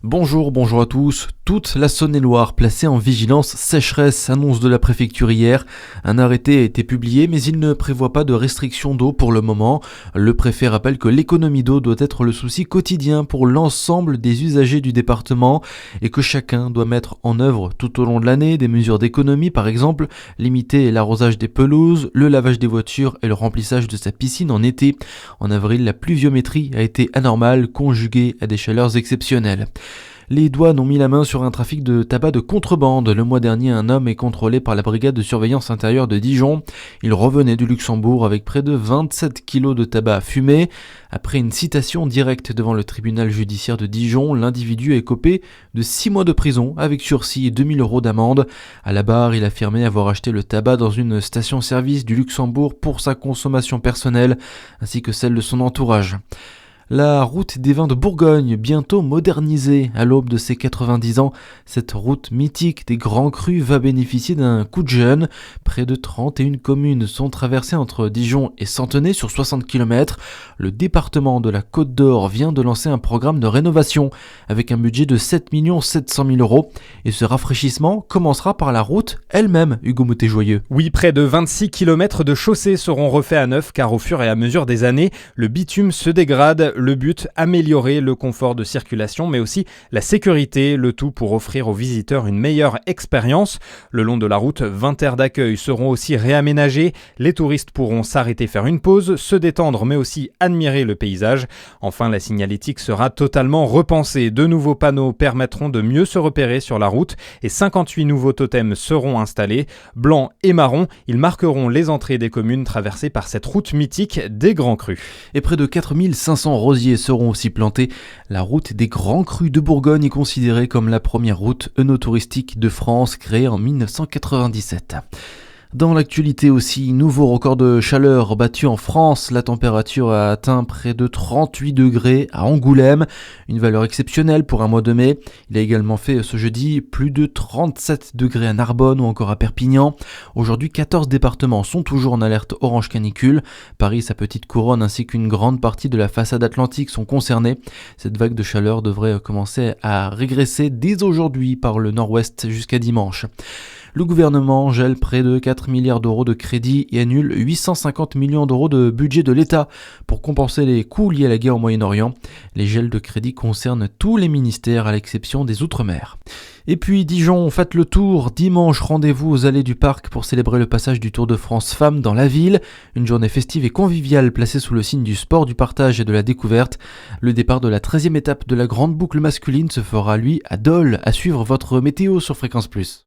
Bonjour à tous. Toute la Saône-et-Loire placée en vigilance sécheresse, annonce de la préfecture hier. Un arrêté a été publié mais il ne prévoit pas de restriction d'eau pour le moment. Le préfet rappelle que l'économie d'eau doit être le souci quotidien pour l'ensemble des usagers du département et que chacun doit mettre en œuvre tout au long de l'année des mesures d'économie, par exemple limiter l'arrosage des pelouses, le lavage des voitures et le remplissage de sa piscine en été. En avril, la pluviométrie a été anormale, conjuguée à des chaleurs exceptionnelles. Les douanes ont mis la main sur un trafic de tabac de contrebande. Le mois dernier, un homme est contrôlé par la brigade de surveillance intérieure de Dijon. Il revenait du Luxembourg avec près de 27 kilos de tabac fumé. Après une citation directe devant le tribunal judiciaire de Dijon, l'individu a écopé de 6 mois de prison avec sursis et 2 000 € d'amende. À la barre, il affirmait avoir acheté le tabac dans une station-service du Luxembourg pour sa consommation personnelle ainsi que celle de son entourage. La route des vins de Bourgogne, bientôt modernisée à l'aube de ses 90 ans, cette route mythique des grands crus va bénéficier d'un coup de jeune. Près de 31 communes sont traversées entre Dijon et Centenay sur 60 km. Le département de la Côte d'Or vient de lancer un programme de rénovation avec un budget de 7 700 000 €. Et ce rafraîchissement commencera par la route elle-même, Hugo Moutet-Joyeux. Oui, près de 26 km de chaussées seront refaits à neuf car au fur et à mesure des années, le bitume se dégrade. Le but, améliorer le confort de circulation mais aussi la sécurité, le tout pour offrir aux visiteurs une meilleure expérience. Le long de la route, 20 aires d'accueil seront aussi réaménagées. Les touristes pourront s'arrêter faire une pause, se détendre mais aussi admirer le paysage. Enfin, la signalétique sera totalement repensée. De nouveaux panneaux permettront de mieux se repérer sur la route et 58 nouveaux totems seront installés. Blancs et marrons, ils marqueront les entrées des communes traversées par cette route mythique des Grands Crus. Et près de 4500 rosiers seront aussi plantés. La route des Grands Crus de Bourgogne est considérée comme la première route œnotouristique de France créée en 1997. Dans l'actualité aussi, nouveau record de chaleur battu en France. La température a atteint près de 38 degrés à Angoulême, une valeur exceptionnelle pour un mois de mai. Il a également fait ce jeudi plus de 37 degrés à Narbonne ou encore à Perpignan. Aujourd'hui, 14 départements sont toujours en alerte orange canicule. Paris, sa petite couronne ainsi qu'une grande partie de la façade atlantique sont concernés. Cette vague de chaleur devrait commencer à régresser dès aujourd'hui par le nord-ouest jusqu'à dimanche. Le gouvernement gèle près de 4 milliards d'euros de crédit et annule 850 millions d'euros de budget de l'État pour compenser les coûts liés à la guerre au Moyen-Orient. Les gels de crédit concernent tous les ministères à l'exception des Outre-mer. Et puis Dijon, faites le tour. Dimanche, rendez-vous aux allées du parc pour célébrer le passage du Tour de France Femmes dans la ville. Une journée festive et conviviale placée sous le signe du sport, du partage et de la découverte. Le départ de la 13e étape de la grande boucle masculine se fera lui à Dole. À suivre votre météo sur Fréquence Plus.